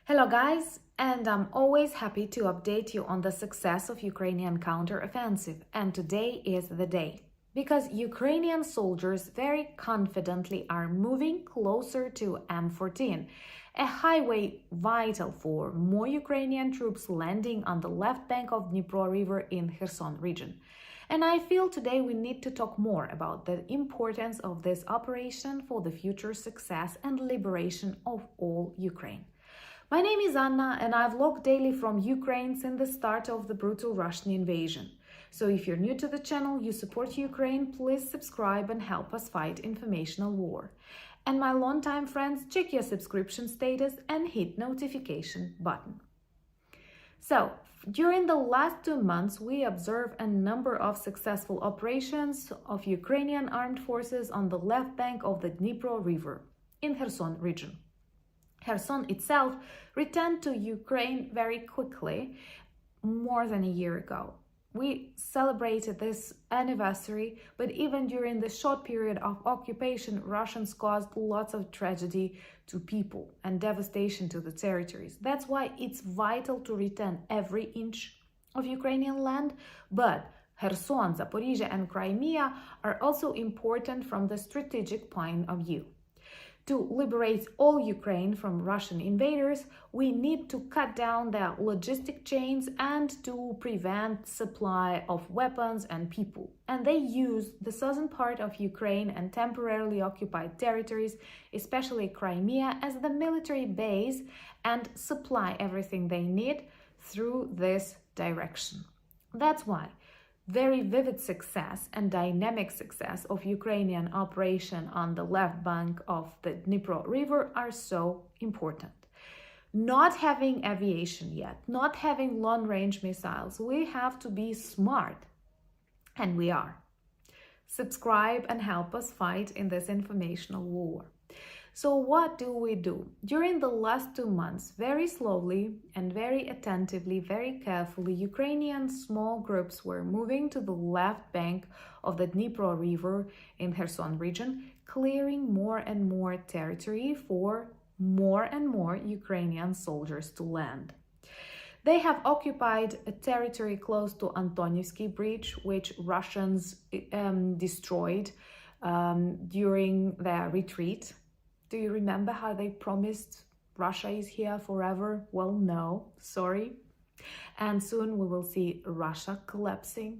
Hello guys, and I'm always happy to update you on the success of Ukrainian counteroffensive, and today is the day. Because Ukrainian soldiers very confidently are moving closer to M14, a highway vital for more Ukrainian troops landing on the left bank of Dnipro River in Kherson region. And I feel today we need to talk more about the importance of this operation for the future success and liberation of all Ukraine. My name is Anna and I vlog daily from Ukraine since the start of the brutal Russian invasion. So if you're new to the channel, you support Ukraine, please subscribe and help us fight informational war. And my longtime friends, check your subscription status and hit notification button. So, during the last 2 months, we observed a number of successful operations of Ukrainian armed forces on the left bank of the Dnipro River in Kherson region. Kherson itself returned to Ukraine very quickly, more than a year ago. We celebrated this anniversary, but even during the short period of occupation, Russians caused lots of tragedy to people and devastation to the territories. That's why it's vital to return every inch of Ukrainian land, but Kherson, Zaporizhia and Crimea are also important from the strategic point of view. To liberate all Ukraine from Russian invaders, we need to cut down the logistic chains and to prevent supply of weapons and people. And they use the southern part of Ukraine and temporarily occupied territories, especially Crimea, as the military base and supply everything they need through this direction. That's why very vivid success and dynamic success of Ukrainian operation on the left bank of the Dnipro River are so important. Not having aviation yet, not having long-range missiles, we have to be smart, and we are. Subscribe and help us fight in this informational war. So what do? During the last 2 months, very slowly and very attentively, very carefully, Ukrainian small groups were moving to the left bank of the Dnipro River in Kherson region, clearing more and more territory for more and more Ukrainian soldiers to land. They have occupied a territory close to Antonivsky Bridge, which Russians destroyed during their retreat. Do you remember how they promised Russia is here forever? Well, no, sorry. And soon we will see Russia collapsing,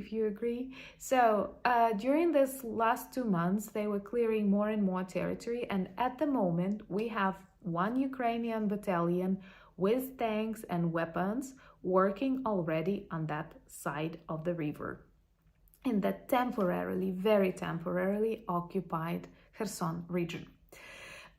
if you agree. So during this last 2 months, they were clearing more and more territory. And at the moment, we have one Ukrainian battalion with tanks and weapons working already on that side of the river in the very temporarily occupied Kherson region.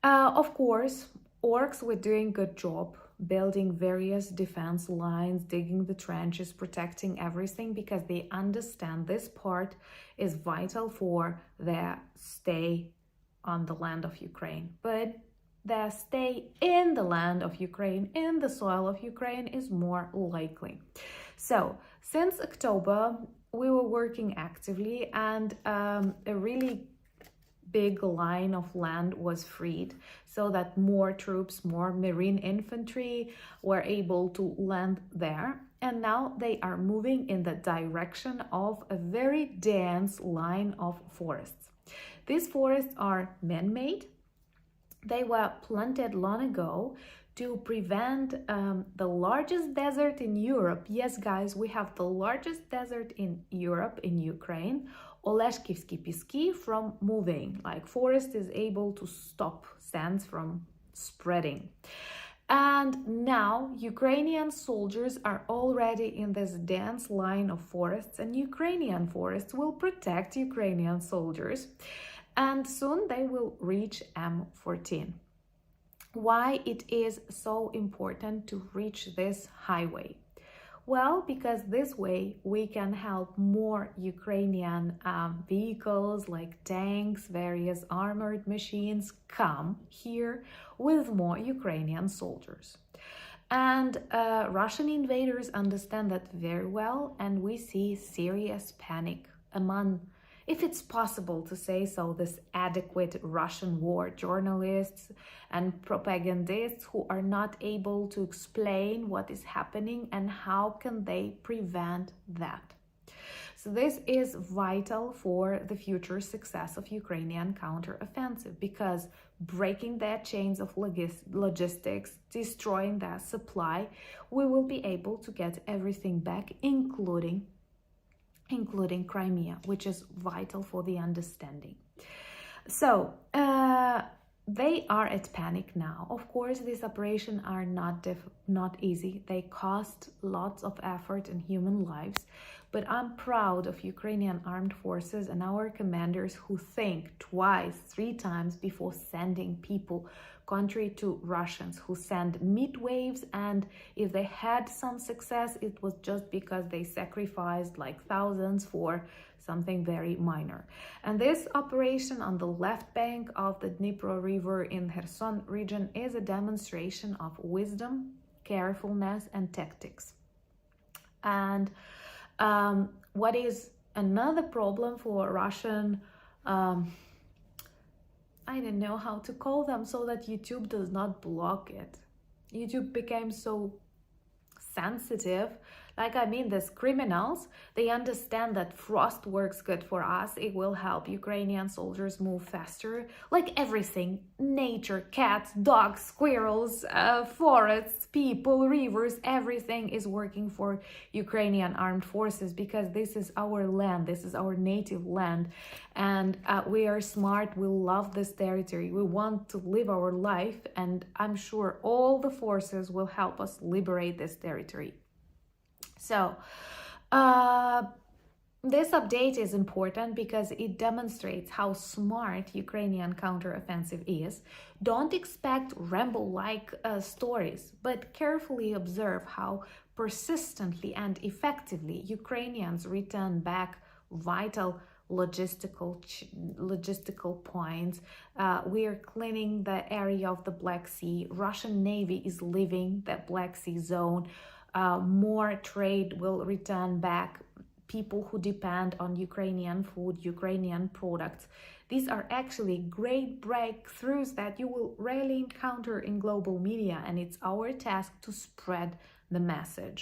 Of course, orcs were doing a good job building various defense lines, digging the trenches, protecting everything, because they understand this part is vital for their stay on the land of Ukraine. But their stay in the land of Ukraine, in the soil of Ukraine, is more likely. So, since October, we were working actively, and a really big line of land was freed so that more troops, more marine infantry were able to land there. And now they are moving in the direction of a very dense line of forests. These forests are man-made. They were planted long ago to prevent the largest desert in Europe. Yes, guys, we have the largest desert in Europe, in Ukraine, Oleshkivsky Piski, from moving. Forest is able to stop sands from spreading. And now Ukrainian soldiers are already in this dense line of forests, and Ukrainian forests will protect Ukrainian soldiers. And soon they will reach M14. Why it is so important to reach this highway? Well, because this way we can help more Ukrainian vehicles like tanks, various armored machines come here with more Ukrainian soldiers. And Russian invaders understand that very well, and we see serious panic among if it's possible to say so, this adequate Russian war journalists and propagandists who are not able to explain what is happening and how can they prevent that. So this is vital for the future success of Ukrainian counteroffensive, because breaking their chains of logistics, destroying their supply, we will be able to get everything back, including Crimea, which is vital for the understanding. So they are at panic now. Of course, these operations are not easy. They cost lots of effort and human lives. But I'm proud of Ukrainian armed forces and our commanders who think twice, 3 times before sending people, contrary to Russians who send mid-waves, and if they had some success, it was just because they sacrificed like thousands for something very minor. And this operation on the left bank of the Dnipro River in Kherson region is a demonstration of wisdom, carefulness, and tactics. And what is another problem for Russian, I don't know how to call them so that YouTube does not block it. YouTube became so sensitive. Like, I mean, these criminals, they understand that frost works good for us. It will help Ukrainian soldiers move faster. Like everything, nature, cats, dogs, squirrels, forests, people, rivers, everything is working for Ukrainian armed forces, because this is our land, this is our native land. And we are smart, we love this territory, we want to live our life, and I'm sure all the forces will help us liberate this territory. So this update is important because it demonstrates how smart Ukrainian counteroffensive is. Don't expect Rambo-like stories, but carefully observe how persistently and effectively Ukrainians return back vital logistical points. We are cleaning the area of the Black Sea. Russian Navy is leaving the Black Sea zone. More trade will return back. People who depend on Ukrainian food, Ukrainian products. These are actually great breakthroughs that you will rarely encounter in global media, and it's our task to spread the message.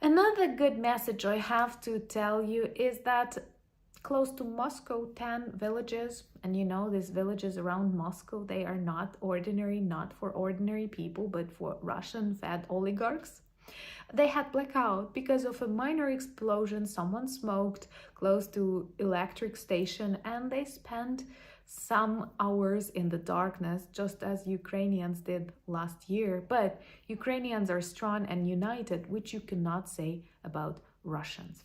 Another good message I have to tell you is that close to Moscow, 10 villages, and you know, these villages around Moscow, they are not ordinary, not for ordinary people, but for Russian-fed oligarchs. They had blackout because of a minor explosion. Someone smoked close to electric station, and they spent some hours in the darkness, just as Ukrainians did last year. But Ukrainians are strong and united, which you cannot say about Russians.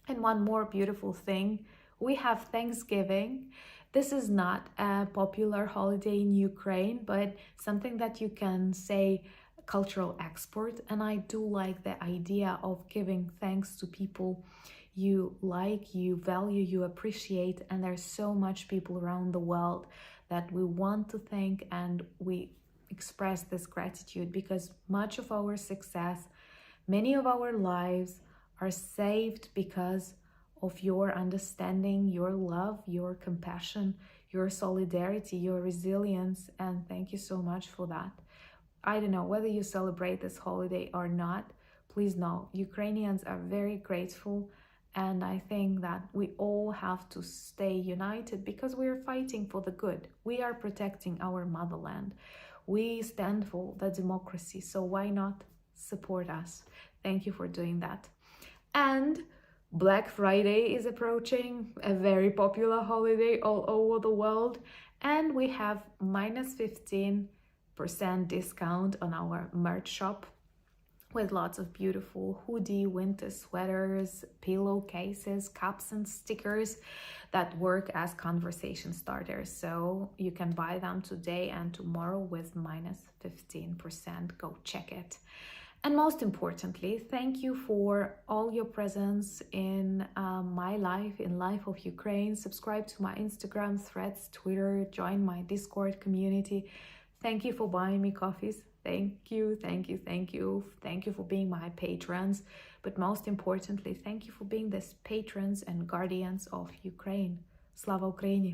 And one more beautiful thing, we have Thanksgiving. This is not a popular holiday in Ukraine, but something that you can say cultural export. And I do like the idea of giving thanks to people you like, you value, you appreciate. And there's so much people around the world that we want to thank, and we express this gratitude because much of our success, many of our lives are saved because of your understanding, your love, your compassion, your solidarity, your resilience. And thank you so much for that. I don't know whether you celebrate this holiday or not. Please know, Ukrainians are very grateful. And I think that we all have to stay united because we are fighting for the good. We are protecting our motherland. We stand for the democracy. So why not support us? Thank you for doing that. And Black Friday is approaching, a very popular holiday all over the world. And we have -15% discount on our merch shop with lots of beautiful hoodie, winter sweaters, pillowcases, cups and stickers that work as conversation starters. So you can buy them today and tomorrow with -15%. Go check it. And most importantly, thank you for all your presence in my life, in life of Ukraine. Subscribe to my Instagram, Threads, Twitter, join my Discord community. Thank you for buying me coffees. Thank you, thank you, thank you. Thank you for being my patrons. But most importantly, thank you for being these patrons and guardians of Ukraine. Slava Ukraini!